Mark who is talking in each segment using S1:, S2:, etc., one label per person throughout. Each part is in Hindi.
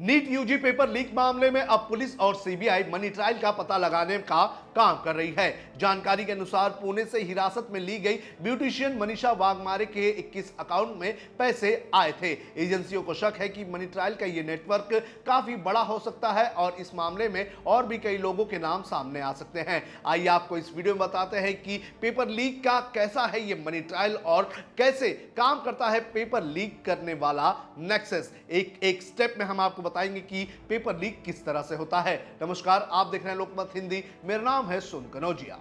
S1: नीट यूजी पेपर लीक मामले में अब पुलिस और सीबीआई मनी ट्रायल का पता लगाने का काम कर रही है। जानकारी के अनुसार पुणे से हिरासत में ली गई ब्यूटिशियन मनीषा वाघमारे के 21 अकाउंट में पैसे आए थे। एजेंसियों को शक है कि मनी ट्रायल का यह नेटवर्क काफी बड़ा हो सकता है और इस मामले में और भी कई लोगों के नाम सामने आ सकते हैं। आइए आपको इस वीडियो में बताते हैं कि पेपर लीक का कैसा है ये मनी ट्रायल और कैसे काम करता है पेपर लीक करने वाला नेक्सस। एक एक स्टेप में हम आपको बताएंगे कि पेपर लीक किस तरह से होता है। नमस्कार, आप देख रहे हैं लोकमत हिंदी, मेरा नाम है सुन कनौजिया।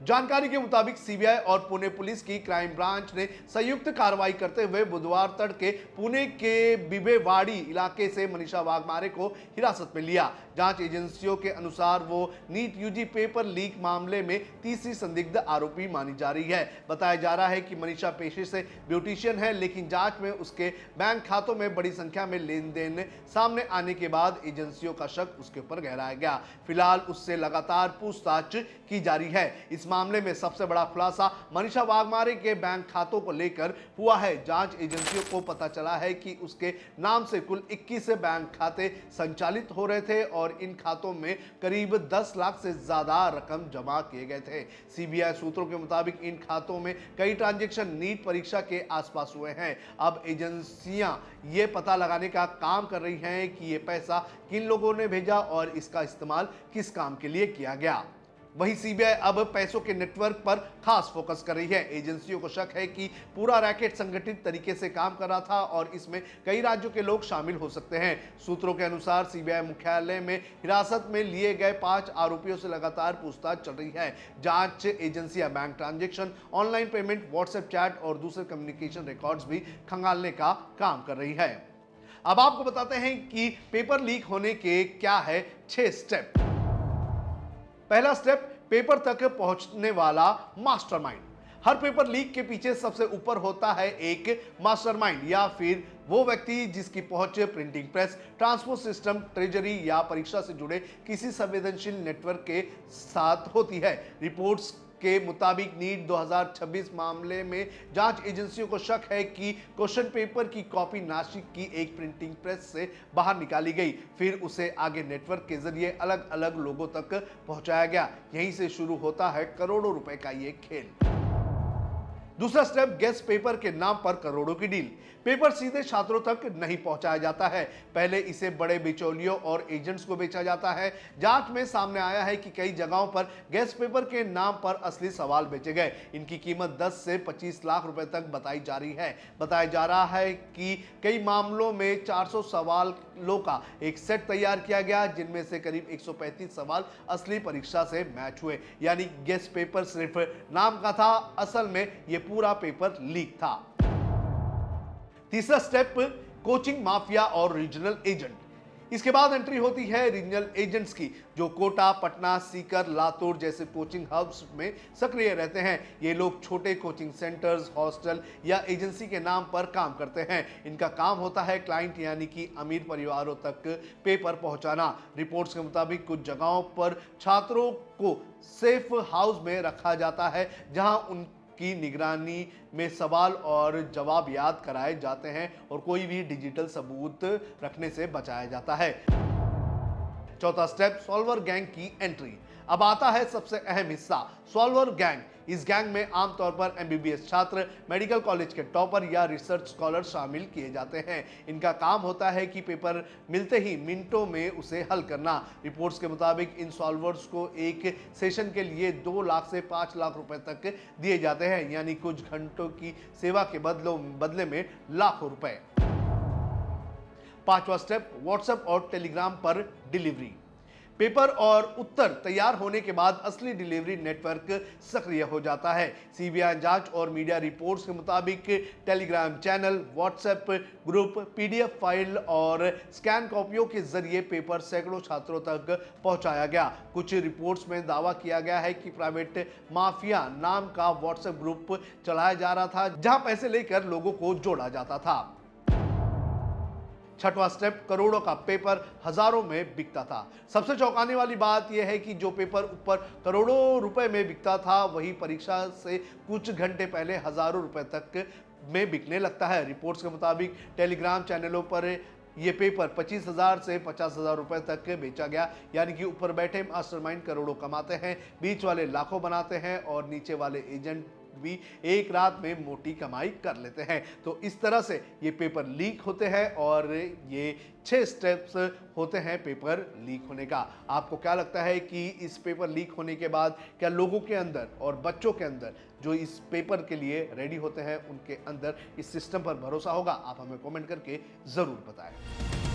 S1: जानकारी के मुताबिक सीबीआई और पुणे पुलिस की क्राइम ब्रांच ने संयुक्त कार्रवाई करते हुए बुधवार तड़के पुणे के बिबेवाड़ी इलाके से मनीषा वाघमारे को हिरासत में लिया। जांच एजेंसियों के अनुसार वो नीट यूजी पेपर लीक मामले में तीसरी संदिग्ध आरोपी मानी जा रही है। बताया जा रहा है कि मनीषा पेशे से ब्यूटिशियन है, लेकिन जांच में उसके बैंक खातों में बड़ी संख्या में लेन देन सामने आने के बाद एजेंसियों का शक उसके ऊपर गहराया गया। फिलहाल उससे लगातार पूछताछ की जा रही है। इस मामले में सबसे बड़ा खुलासा मनीषा वाघमारे के बैंक खातों को लेकर हुआ है। जांच एजेंसियों को पता चला है कि उसके नाम से कुल 21 बैंक खाते संचालित हो रहे थे और इन खातों में करीब 10 लाख से ज्यादा रकम जमा किए गए थे। सीबीआई सूत्रों के मुताबिक इन खातों में कई ट्रांजैक्शन नीट परीक्षा के आसपास हुए हैं। अब एजेंसियां ये पता लगाने का काम कर रही हैं कि ये पैसा किन लोगों ने भेजा और इसका इस्तेमाल किस काम के लिए किया गया। वहीं सीबीआई अब पैसों के नेटवर्क पर खास फोकस कर रही है। एजेंसियों को शक है कि पूरा रैकेट संगठित तरीके से काम कर रहा था और इसमें कई राज्यों के लोग शामिल हो सकते हैं। सूत्रों के अनुसार सीबीआई मुख्यालय में हिरासत में लिए गए 5 आरोपियों से लगातार पूछताछ चल रही है। जांच एजेंसियां bank transaction, online payment, WhatsApp chat और दूसरे कम्युनिकेशन रिकॉर्ड्स भी खंगालने का काम कर रही है। अब आपको बताते हैं कि पेपर लीक होने के क्या है 6 स्टेप। पहला स्टेप, पेपर तक पहुंचने वाला मास्टरमाइंड। हर पेपर लीक के पीछे सबसे ऊपर होता है एक मास्टरमाइंड या फिर वो व्यक्ति जिसकी पहुंच printing press, transport system, treasury या परीक्षा से जुड़े किसी संवेदनशील नेटवर्क के साथ होती है। रिपोर्ट्स के मुताबिक नीट 2026 मामले में जांच एजेंसियों को शक है कि क्वेश्चन पेपर की कॉपी नासिक की एक प्रिंटिंग प्रेस से बाहर निकाली गई, फिर उसे आगे नेटवर्क के जरिए अलग अलग लोगों तक पहुंचाया गया। यहीं से शुरू होता है करोड़ों रुपए का ये खेल। दूसरा स्टेप, गेस्ट पेपर के नाम पर करोड़ों की डील। पेपर सीधे छात्रों तक नहीं पहुंचाया जाता है, पहले इसे बड़े बिचौलियों और एजेंट्स को बेचा जाता है। जांच में सामने आया है कि कई जगहों पर गेस्ट पेपर के नाम पर असली सवाल बेचे गए। इनकी कीमत 10 से 25 लाख रुपए तक बताई जा रही है। बताया जा रहा है कि कई मामलों में 400 सवालों का एक सेट तैयार किया गया, जिनमें से करीब 135 सवाल असली परीक्षा से मैच हुए। यानी गेस्ट पेपर सिर्फ नाम का था, असल में यह पूरा पेपर लीक था। तीसरा स्टेप, कोचिंग माफिया और रीजनल एजेंट। इसके बाद एंट्री होती है रीजनल एजेंट्स की, जो कोटा, पटना, सीकर, लातूर जैसे कोचिंग हब्स में सक्रिय रहते हैं। ये लोग छोटे कोचिंग सेंटर्स, हॉस्टल या एजेंसी के नाम पर काम करते हैं। इनका काम होता है क्लाइंट यानी कि अमीर परिवारों तक पेपर पहुंचाना। रिपोर्ट्स के मुताबिक कुछ जगहों पर छात्रों को सेफ हाउस में रखा जाता है, जहां उनकी निगरानी में सवाल और जवाब याद कराए जाते हैं और कोई भी डिजिटल सबूत रखने से बचाया जाता है। चौथा स्टेप, सॉल्वर गैंग की एंट्री। अब आता है सबसे अहम हिस्सा, सॉल्वर गैंग। इस गैंग में आमतौर पर एमबीबीएस छात्र, मेडिकल कॉलेज के टॉपर या रिसर्च स्कॉलर शामिल किए जाते हैं। इनका काम होता है कि पेपर मिलते ही मिनटों में उसे हल करना। रिपोर्ट्स के मुताबिक इन सॉल्वर्स को एक सेशन के लिए 2 लाख से 5 लाख रुपए तक दिए जाते हैं, यानी कुछ घंटों की सेवा के बदले में लाखों रुपए। पांचवा स्टेप, व्हाट्सएप और टेलीग्राम पर डिलीवरी। पेपर और उत्तर तैयार होने के बाद असली डिलीवरी नेटवर्क सक्रिय हो जाता है। सीबीआई जांच और मीडिया रिपोर्ट्स के मुताबिक Telegram channel, WhatsApp group, PDF file और स्कैन कॉपियों के जरिए पेपर सैकड़ों छात्रों तक पहुंचाया गया। कुछ रिपोर्ट्स में दावा किया गया है कि प्राइवेट माफिया नाम का व्हाट्सएप ग्रुप चलाया जा रहा था, जहां पैसे लेकर लोगों को जोड़ा जाता था। छठवां स्टेप, करोड़ों का पेपर हजारों में बिकता था। सबसे चौंकाने वाली बात यह है कि जो पेपर ऊपर करोड़ों रुपए में बिकता था, वही परीक्षा से कुछ घंटे पहले हजारों रुपए तक में बिकने लगता है। रिपोर्ट्स के मुताबिक टेलीग्राम चैनलों पर ये पेपर 25,000 से 50,000 रुपए तक बेचा गया। यानी कि ऊपर बैठे मास्टरमाइंड करोड़ों कमाते हैं, बीच वाले लाखों बनाते हैं और नीचे वाले एजेंट भी एक रात में मोटी कमाई कर लेते हैं। तो इस तरह से ये पेपर लीक होते हैं और ये 6 स्टेप्स होते हैं पेपर लीक होने का। आपको क्या लगता है कि इस पेपर लीक होने के बाद क्या लोगों के अंदर और बच्चों के अंदर जो इस पेपर के लिए रेडी होते हैं उनके अंदर इस सिस्टम पर भरोसा होगा? आप हमें कमेंट करके जरूर बताएं।